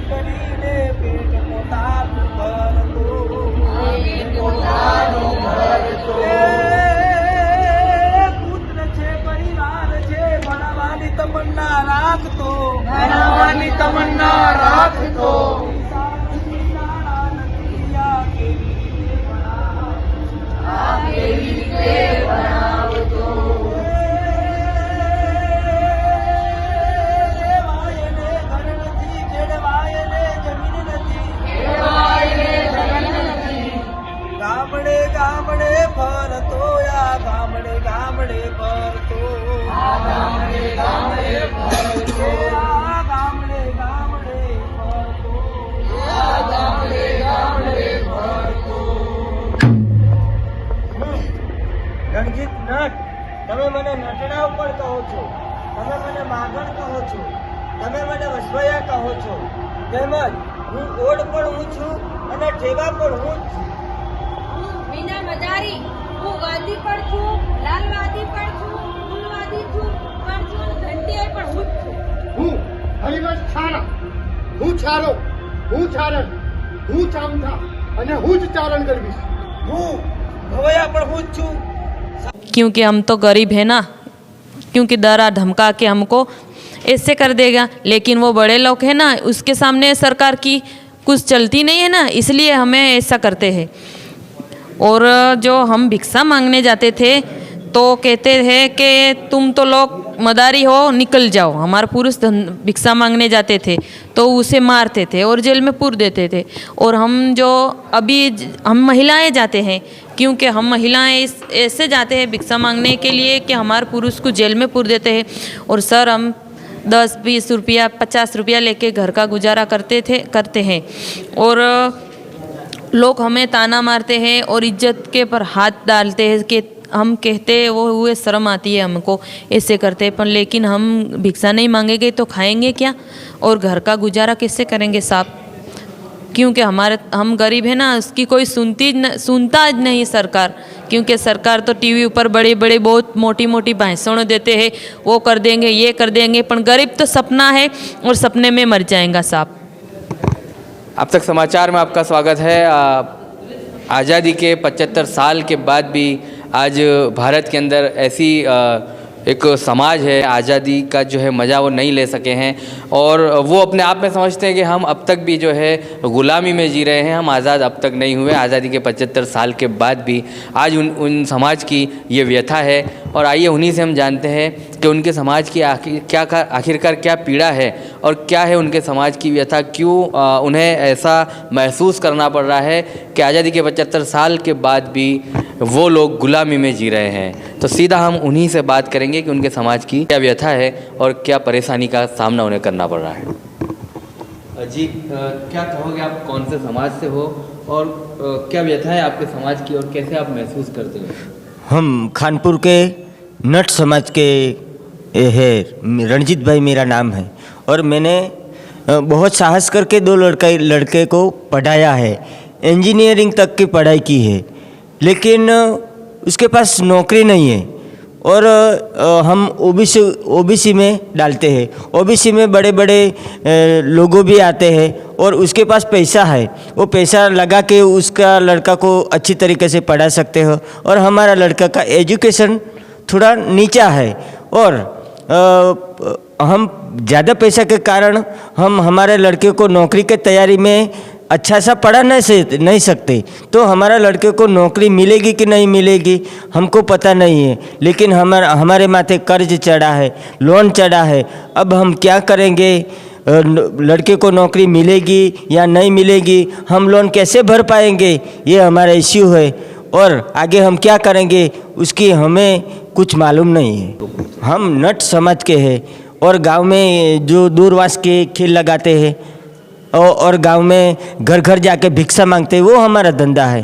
કરીને પેટ પોતાનું ભરતો. એ પુત્ર છે પરિવાર છે ભણાવવાની તમન્ના રાખતો. ગામડે ગામડે ફરતો યા ગામડે ગામડે ફરતો. આ ગામડે ગામડે ફરતો. રણજીત નટ, તમે મને નટણા ઉપર કહો છો, તમે મને માગણ કહો છો, તમે મને વસવૈયા કહો છો, તેમજ હું ઓડ પણ હું છું અને ઠેવા પણ હું જ છું. હું મીના મજારી, હું વાદી પણ છું, લાલવાદી પણ છું, ફૂલવાદી છું, પણ છું ઘંટિયાઈ પણ હું જ છું. હું હરિવંશ છારા, હું છારો, હું ચારણ, હું ચામઠા અને હું જ ચારણ કરવીશ. હું ભવૈયા પણ હું જ છું. क्योंकि हम तो गरीब है ना, क्योंकि डरा धमका के हमको ऐसे कर देगा, लेकिन वो बड़े लोग हैं ना, उसके सामने सरकार की कुछ चलती नहीं है ना, इसलिए हमें ऐसा करते हैं. और जो हम भिक्षा मांगने जाते थे तो कहते हैं कि तुम तो लोग मदारी हो, निकल जाओ. हमारे पुरुष भिक्षा मांगने जाते थे तो उसे मारते थे और जेल में पूर देते थे. और हम जो अभी हम महिलाएं जाते हैं, क्योंकि हम महिलाएं ऐसे जाते हैं भिक्षा मांगने के लिए कि हमारे पुरुष को जेल में पूर देते हैं. और सर हम 10-20 रुपया 50 रुपया लेके घर का गुजारा करते हैं. और लोग हमें ताना मारते हैं और इज्जत के पर हाथ डालते हैं कि हम कहते हैं वो हुए, शर्म आती है हमको ऐसे करते हैं. पर लेकिन हम भिक्षा नहीं मांगेंगे तो खाएंगे क्या और घर का गुजारा कैसे करेंगे साहब? क्योंकि हम गरीब है ना, उसकी कोई सुनता नहीं सरकार. क्योंकि सरकार तो टीवी ऊपर बड़े बड़े बहुत मोटी मोटी भाषण देते हैं, वो कर देंगे ये कर देंगे, पर गरीब तो सपना है और सपने में मर जाएगा साहब. अब तक समाचार में आपका स्वागत है. आज़ादी के 75 साल के बाद भी आज भारत के अंदर ऐसी एक समाज है, आज़ादी का जो है मज़ा वो नहीं ले सके हैं और वो अपने आप में समझते हैं कि हम अब तक भी जो है ग़ुलामी में जी रहे हैं, हम आज़ाद अब तक नहीं हुए. आज़ादी के 75 साल के बाद भी आज उन समाज की ये व्यथा है. और आइए उन्हीं से हम जानते हैं कि उनके समाज की आखिरकार क्या पीड़ा है और क्या है उनके समाज की व्यथा, क्यों उन्हें ऐसा महसूस करना पड़ रहा है कि आज़ादी के 75 साल के बाद भी वो लोग ग़ुलामी में जी रहे हैं. तो सीधा हम उन्हीं से बात करेंगे कि उनके समाज की क्या व्यथा है और क्या परेशानी का सामना उन्हें करना पड़ रहा है. जी क्या कहोगे, आप कौन से समाज से हो और क्या व्यथा है आपके समाज की और कैसे आप महसूस करते हो? हम खानपुर के नट समाज के है, रणजीत भाई मेरा नाम है और मैंने बहुत साहस करके 2 लड़के को पढ़ाया है, इंजीनियरिंग तक की पढ़ाई की है, लेकिन उसके पास नौकरी नहीं है. और हम ओबीसी में डालते हैं. ओबीसी में बड़े बड़े लोगों भी आते हैं और उसके पास पैसा है, वो पैसा लगा के उसका लड़का को अच्छी तरीके से पढ़ा सकते हो. और हमारा लड़का का एजुकेशन थोड़ा नीचा है और हम ज़्यादा पैसा के कारण हम हमारे लड़के को नौकरी के तैयारी में अच्छा सा पढ़ा नहीं सकते. तो हमारा लड़के को नौकरी मिलेगी कि नहीं मिलेगी हमको पता नहीं है, लेकिन हमारे माथे कर्ज चढ़ा है, लोन चढ़ा है. अब हम क्या करेंगे, लड़के को नौकरी मिलेगी या नहीं मिलेगी, हम लोन कैसे भर पाएंगे, ये हमारा इश्यू है. और आगे हम क्या करेंगे उसकी हमें कुछ मालूम नहीं है. हम नट समाज के हैं और गांव में जो दूरवास के खेल लगाते हैं और गांव में घर घर जाके भिक्षा मांगते हैं, वो हमारा धंधा है.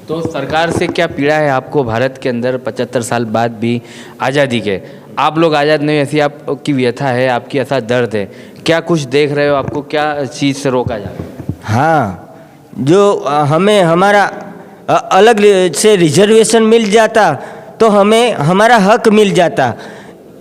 तो सरकार से क्या पीड़ा है आपको भारत के अंदर 75 साल बाद भी आज़ादी के? आप लोग आज़ाद नहीं, ऐसी आपकी व्यथा है, आपकी ऐसा दर्द है, क्या कुछ देख रहे हो, आपको क्या चीज़ से रोका जा रहा है? हाँ, जो हमें हमारा अलग से रिजर्वेशन मिल जाता तो हमें हमारा हक मिल जाता,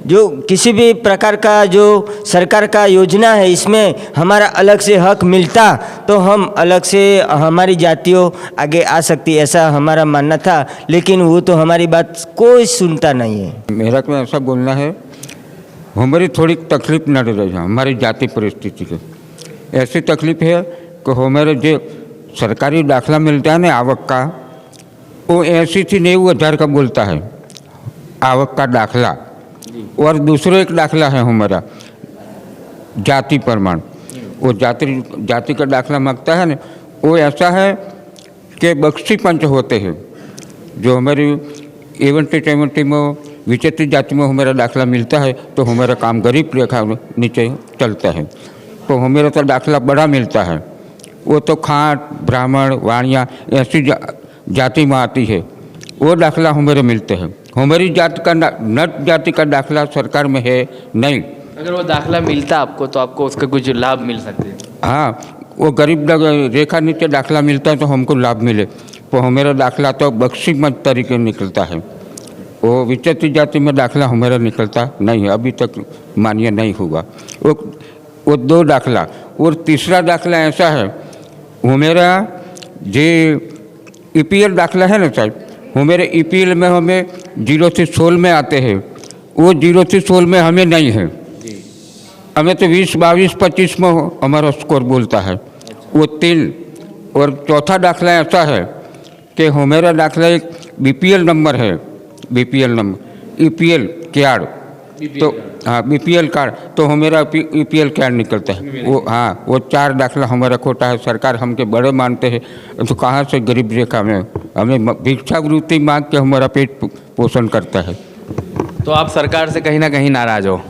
जो किसी भी प्रकार का जो सरकार का योजना है इसमें हमारा अलग से हक मिलता तो हम अलग से हमारी जातियों आगे आ सकती, ऐसा हमारा मानना था। लेकिन वो तो हमारी बात कोई सुनता नहीं है। मेरा तो ऐसा बोलना है, हमारी थोड़ी तकलीफ न रही है हमारी जाति परिस्थिति की। ऐसी तकलीफ है कि हमारे जो सरकारी दाखला मिलता है ना आवक का, वो ऐसी थी नहीं, वो 1000 का बोलता है आवक का दाखला। और दूसरा एक दाखला है हमारा जाति प्रमाण, वो जाति का दाखला मांगता है ना, वो ऐसा है कि बख्शी पंच होते हैं जो हमारी एवंटी में विचित्र जाति में हमारा दाखला मिलता है तो हमारा काम गरीब रेखा नीचे चलता है। तो हमारा तो दाखला बड़ा मिलता है, वो तो खाट ब्राह्मण वाणिया ऐसी जाति में आती है, वो दाखला हमारे मिलते हैं। हमारी जाति का नट जाति का दाखला सरकार में है नहीं। अगर वो दाखला मिलता आपको तो आपको उसका कुछ लाभ मिल सकते हैं। हाँ, वो गरीब रेखा नीचे दाखला मिलता है तो हमको लाभ मिले। तो हमारा दाखला तो बख्शी मत तरीके निकलता है, वो विचित्र जाति में दाखला हमारा निकलता नहीं है, अभी तक मान्य नहीं हुआ। वो 2 दाखला। और तीसरा दाखला ऐसा है, हमारा जो EPL दाखला है ना साहब, हमारे EPL में हमें 0 से 16 में आते हैं, वो 0 से 16 में हमें नहीं है। हमें तो 20, 22, 25 में हमारा स्कोर बोलता है, वो 3। और चौथा दाखला ऐसा है कि हमारा दाखला एक BPL नंबर है, BPL नंबर EPL कार्ड, तो हाँ BPL कार्ड, तो हमारा EPL कार्ड निकलता है। वो हाँ, वो 4 दाखला हमारा खोटा है। सरकार हमके बड़े मानते हैं तो कहाँ से गरीब रेखा में हमें भिक्षावृत्ति मांग के हमारा पेट पोषण करता है। तो आप सरकार से कहीं ना कहीं नाराज हो।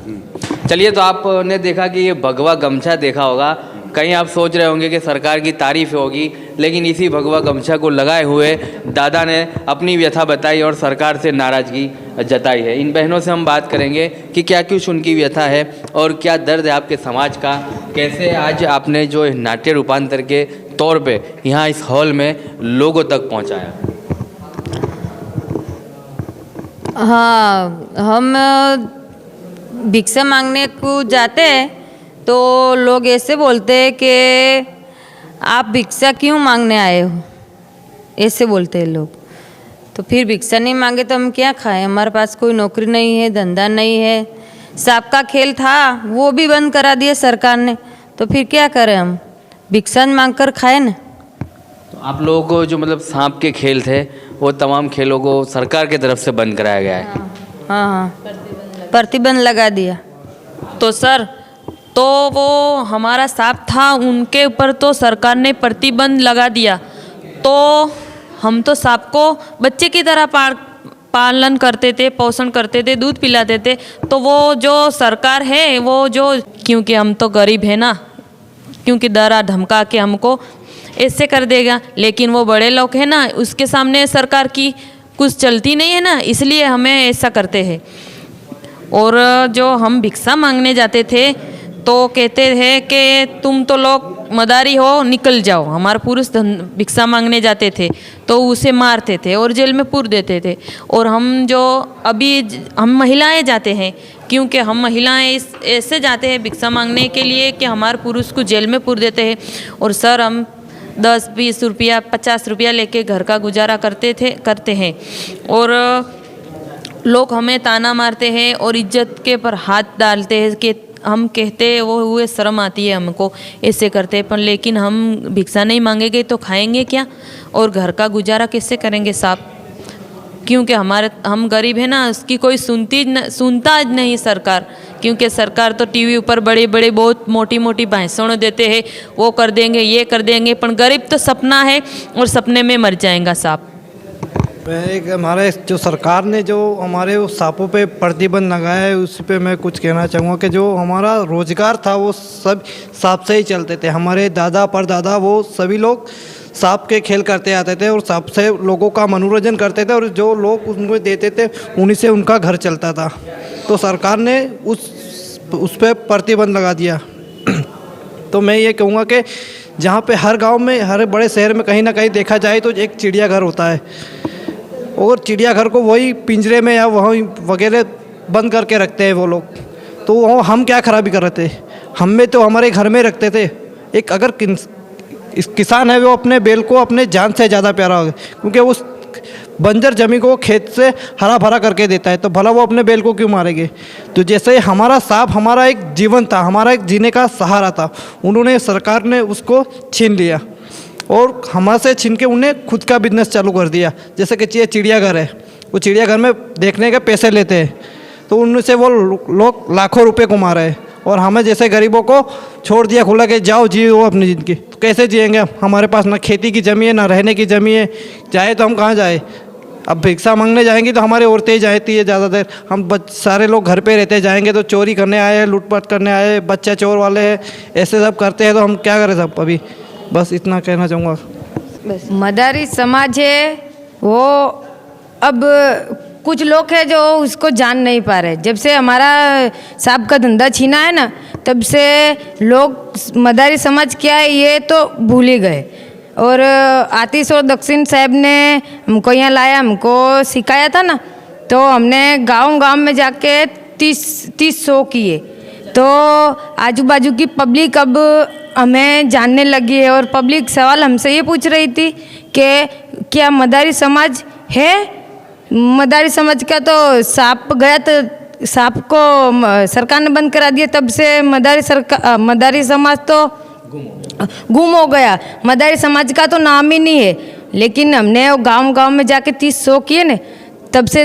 चलिए, तो आपने देखा कि ये भगवा गमछा देखा होगा, कहीं आप सोच रहे होंगे कि सरकार की तारीफ होगी, लेकिन इसी भगवा गमछा को लगाए हुए दादा ने अपनी व्यथा बताई और सरकार से नाराज़गी जताई है। इन बहनों से हम बात करेंगे कि क्या कुछ उनकी व्यथा है और क्या दर्द है आपके समाज का, कैसे आज आपने जो नाट्य रूपांतर के तौर पे यहाँ इस हॉल में लोगों तक पहुँचाया। हाँ, हम भिक्षा मांगने को जाते हैं तो लोग ऐसे बोलते हैं कि आप भिक्षा क्यों मांगने आए हो, ऐसे बोलते हैं लोग। तो फिर भिक्षा नहीं मांगे तो हम क्या खाएं, हमारे पास कोई नौकरी नहीं है, धंधा नहीं है। सांप का खेल था वो भी बंद करा दिया सरकार ने, तो फिर क्या करें, हम भिक्षा मांग कर खाए ना। तो आप लोगों को जो मतलब सांप के खेल थे वो तमाम खेलों को सरकार की तरफ से बंद कराया गया है। हाँ हाँ, प्रतिबंध लगा दिया। तो सर, तो वो हमारा सांप था उनके ऊपर तो सरकार ने प्रतिबंध लगा दिया, तो हम तो सांप को बच्चे की तरह पालन करते थे, पोषण करते थे, दूध पिलाते थे। तो वो जो सरकार है वो जो, क्योंकि हम तो गरीब है ना, क्योंकि डरा धमका के हमको ऐसे कर देगा, लेकिन वो बड़े लोग हैं ना, उसके सामने सरकार की कुछ चलती नहीं है ना, इसलिए हमें ऐसा करते हैं। और जो हम भिक्षा मांगने जाते थे तो कहते थे कि तुम तो लोग मदारी हो, निकल जाओ। हमारे पुरुष भिक्षा मांगने जाते थे तो उसे मारते थे और जेल में पूर देते थे। और हम जो अभी हम महिलाएं जाते हैं, क्योंकि हम महिलाएं ऐसे जाते हैं भिक्षा मांगने के लिए कि हमारे पुरुष को जेल में पूर देते हैं। और सर, हम 10, 20 रुपया, 50 रुपया लेके घर का गुजारा करते हैं और लोग हमें ताना मारते हैं और इज्जत के पर हाथ डालते हैं कि हम कहते हैं वो हुए, शर्म आती है हमको, ऐसे करते हैं। पर लेकिन हम भिक्षा नहीं मांगेंगे तो खाएंगे क्या और घर का गुजारा कैसे करेंगे साहब, क्योंकि हम गरीब है ना, उसकी कोई सुनता नहीं सरकार। क्योंकि सरकार तो टीवी ऊपर बड़े बड़े बहुत मोटी मोटी भाषणों देते हैं, वो कर देंगे ये कर देंगे, पर गरीब तो सपना है और सपने में मर जाएगा साहब। हमारे जो सरकार ने जो हमारे उस सांपों पे प्रतिबंध लगाया है, उस पे मैं कुछ कहना चाहूँगा कि जो हमारा रोजगार था वो सब सांप से ही चलते थे। हमारे दादा परदादा वो सभी लोग सांप के खेल करते आते थे और सांप से लोगों का मनोरंजन करते थे और जो लोग उनको देते थे उन्हीं से उनका घर चलता था। तो सरकार ने उस पे प्रतिबंध लगा दिया। तो मैं ये कहूँगा कि जहाँ पे हर गांव में, हर बड़े शहर में कहीं ना कहीं देखा जाए तो एक चिड़ियाघर होता है और चिड़ियाघर को वही पिंजरे में या वहीं वगैरह बंद करके रखते हैं वो लोग। तो वो हम क्या खराबी कर रहे थे, हम में तो हमारे घर में रखते थे। एक अगर किसान है वो अपने बैल को अपने जान से ज़्यादा प्यारा होगा, क्योंकि उस बंजर जमीन को खेत से हरा भरा करके देता है, तो भला वो अपने बैल को क्यों मारेंगे। तो जैसे हमारा सांप हमारा एक जीवन था, हमारा एक जीने का सहारा था, उन्होंने सरकार ने उसको छीन लिया और हमारे से छीन के उन्हें खुद का बिजनेस चालू कर दिया। जैसे कि ये चिड़ियाघर है, वो चिड़ियाघर में देखने के पैसे लेते हैं, तो उनसे वो लोग लाखों रुपए कमा रहे हैं और हमें जैसे गरीबों को छोड़ दिया खुला कि जाओ जियो अपनी ज़िंदगी। तो कैसे जिएंगे हम, हमारे पास ना खेती की ज़मीन है ना रहने की ज़मीन है, जाए तो हम कहाँ जाए। अब भिक्षा मांगने जाएंगे तो हमारी औरतें ही जाती है ज़्यादा देर, हम सारे लोग घर पे रहते जाएंगे तो चोरी करने आए हैं, लूटपाट करने आए हैं, बच्चे चोर वाले हैं, ऐसे सब करते हैं, तो हम क्या करें सब। अभी बस इतना कहना चाहूँगा। मदारी समाज है वो, अब कुछ लोग हैं जो उसको जान नहीं पा रहे। जब से हमारा सांप का धंधा छीना है ना, तब से लोग मदारी समाज क्या है ये तो भूल ही गए। और आतिश और दक्षिण साहब ने हमको यहाँ लाया, हमको सिखाया था ना, तो हमने गांव में जाके 30 शो किए। तो आजू बाजू की पब्लिक अब हमें जानने लगी है और पब्लिक सवाल हमसे ये पूछ रही थी कि क्या मदारी समाज है। मदारी समाज का तो सांप गया, तो सांप को सरकार ने बंद करा दिया, तब से मदारी समाज तो गुम हो गया। मदारी समाज का तो नाम ही नहीं है। लेकिन हमने गांव में जाके 30 शो किए ना, तब से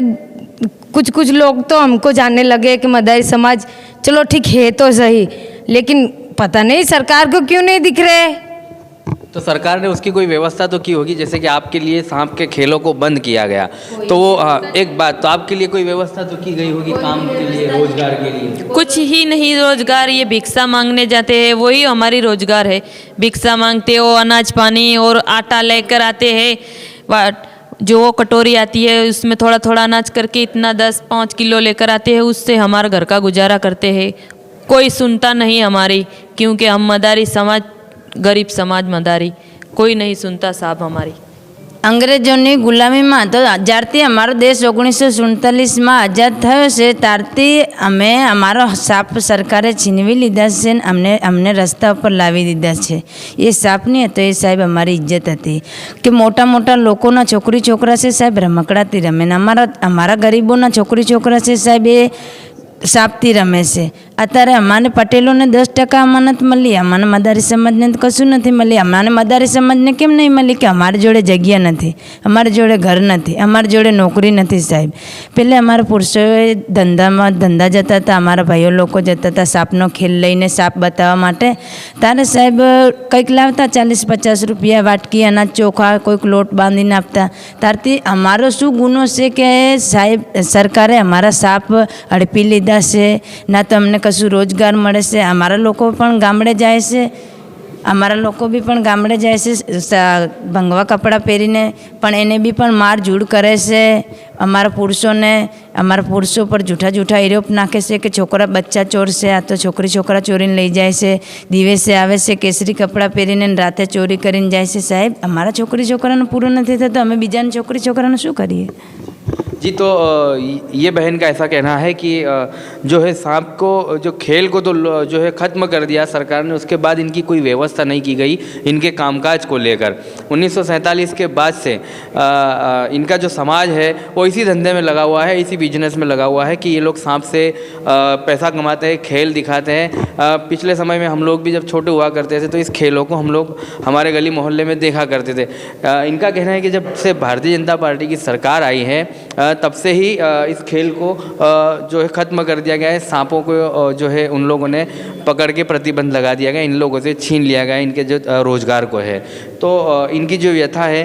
कुछ लोग तो हमको जानने लगे कि मदारी समाज चलो ठीक है तो सही, लेकिन पता नहीं सरकार को क्यों नहीं दिख रहे। तो सरकार ने उसकी कोई व्यवस्था तो की होगी, जैसे कि आपके लिए सांप के खेलों को बंद किया गया, तो वो एक बात, तो आपके लिए कोई व्यवस्था तो की गई होगी काम के लिए, रोजगार के लिए? कुछ ही नहीं रोजगार, ये भिक्षा मांगने जाते हैं, वही हमारी रोजगार है। भिक्षा मांगते हो, अनाज पानी और आटा लेकर आते हैं, जो वो कटोरी आती है उसमें थोड़ा थोड़ा अनाज करके इतना 10-5 किलो लेकर आते हैं, उससे हमारा घर का गुजारा करते हैं। कोई सुनता नहीं हमारी, क्योंकि हम मदारी समाज, गरीब समाज मदारी, कोई नहीं सुनता साहब हमारी। અંગ્રેજોની ગુલામીમાં તો જ્યારથી અમારો દેશ 1947માં આઝાદ થયો છે ત્યારથી અમે અમારો સાપ સરકારે છીનવી લીધા છે ને અમને રસ્તા ઉપર લાવી દીધા છે। એ સાપ નહીં હતો, એ સાહેબ અમારી ઇજ્જત હતી કે મોટા મોટા લોકોના છોકરી છોકરા છે સાહેબ રમકડાથી રમે ને અમારા ગરીબોના છોકરી છોકરા છે સાહેબ એ સાપથી રમે છે। અત્યારે અમારે પટેલોને 10% અમાનત મળી, અમારે મદારી સમાજને તો કશું નથી મળી। અમારે મદારી સમાજને કેમ નહીં મળી કે અમારી જોડે જગ્યા નથી, અમારી જોડે ઘર નથી, અમારી જોડે નોકરી નથી સાહેબ। પહેલાં અમારા પુરુષોએ ધંધા જતા હતા, અમારા ભાઈઓ લોકો જતા હતા સાપનો ખેલ લઈને સાપ બતાવવા માટે। ત્યારે સાહેબ કંઈક લાવતા 40-50 રૂપિયા વાટકી અનાજ ચોખા કોઈક લોટ બાંધીને આપતા। ત્યારથી અમારો શું ગુનો છે કે સાહેબ સરકારે અમારા સાપ હડપી લીધા છે, ના તો અમને કશું રોજગાર મળે છે। અમારા લોકો પણ ગામડે જાય છે, અમારા લોકો બી પણ ગામડે જાય છે ભંગવા કપડાં પહેરીને, પણ એને બી પણ માર ઝૂડ કરે છે। અમારા પુરુષો પર જૂઠા આરોપ નાખે છે કે છોકરા બચ્ચા ચોર છે, આ તો છોકરા ચોરીને લઈ જાય છે, દિવસે આવે છે કેસરી કપડાં પહેરીને રાતે ચોરી કરીને જાય છે। સાહેબ અમારા છોકરાનું પૂરું નથી થતું, અમે બીજાની છોકરાનું શું કરીએ? जी, तो ये बहन का ऐसा कहना है कि जो है सांप को, जो खेल को तो जो है ख़त्म कर दिया सरकार ने, उसके बाद इनकी कोई व्यवस्था नहीं की गई इनके कामकाज को लेकर। 1947 के बाद से इनका जो समाज है वो इसी धंधे में लगा हुआ है, इसी बिजनेस में लगा हुआ है कि ये लोग सांप से पैसा कमाते हैं, खेल दिखाते हैं। पिछले समय में हम लोग भी जब छोटे हुआ करते थे तो इस खेलों को हम लोग हमारे गली मोहल्ले में देखा करते थे। इनका कहना है कि जब से भारतीय जनता पार्टी की सरकार आई है तब से ही इस खेल को जो है ख़त्म कर दिया गया है। सांपों को जो है उन लोगों ने पकड़ के प्रतिबंध लगा दिया गया, इन लोगों से छीन लिया गया इनके जो रोज़गार को है। तो इनकी जो व्यथा है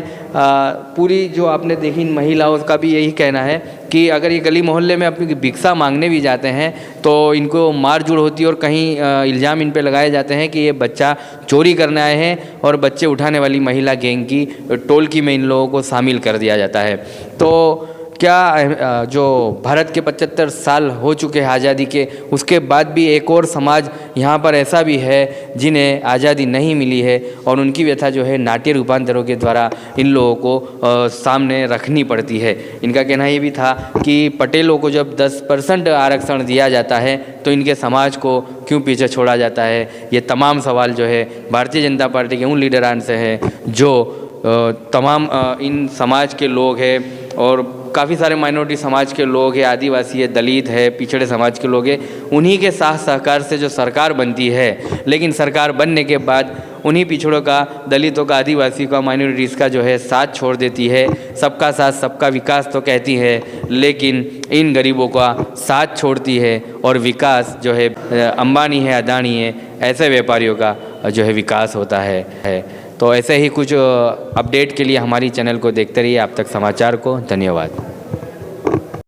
पूरी जो आपने देखी इन महिलाओं का भी यही कहना है कि अगर ये गली मोहल्ले में अपनी भिक्षा मांगने भी जाते हैं तो इनको मार जुड़ होती है और कहीं इल्ज़ाम इन पे लगाए जाते हैं कि ये बच्चा चोरी करने आए हैं और बच्चे उठाने वाली महिला गैंग की टोलकी में इन लोगों को शामिल कर दिया जाता है। तो क्या जो भारत के 75 साल हो चुके हैं आज़ादी के, उसके बाद भी एक और समाज यहाँ पर ऐसा भी है जिन्हें आज़ादी नहीं मिली है और उनकी व्यथा जो है नाट्य रूपांतरों के द्वारा इन लोगों को सामने रखनी पड़ती है। इनका कहना ये भी था कि पटेलों को जब 10% आरक्षण दिया जाता है तो इनके समाज को क्यों पीछे छोड़ा जाता है। ये तमाम सवाल जो है भारतीय जनता पार्टी के उन लीडरान से है जो तमाम इन समाज के लोग हैं और काफ़ी सारे माइनॉरिटी समाज के लोग हैं, आदिवासी है, दलित है, पिछड़े समाज के लोग हैं, उन्हीं के साथ सहकार से जो सरकार बनती है, लेकिन सरकार बनने के बाद उन्हीं पिछड़ों का, दलितों का, आदिवासी का, माइनॉरिटीज़ का जो है साथ छोड़ देती है। सबका साथ सबका विकास तो कहती है, लेकिन इन गरीबों का साथ छोड़ती है और विकास जो है अंबानी है, अदानी है, ऐसे व्यापारियों का जो है विकास होता है। तो ऐसे ही कुछ अपडेट के लिए हमारी चैनल को देखते रहिए आप तक समाचार को। धन्यवाद।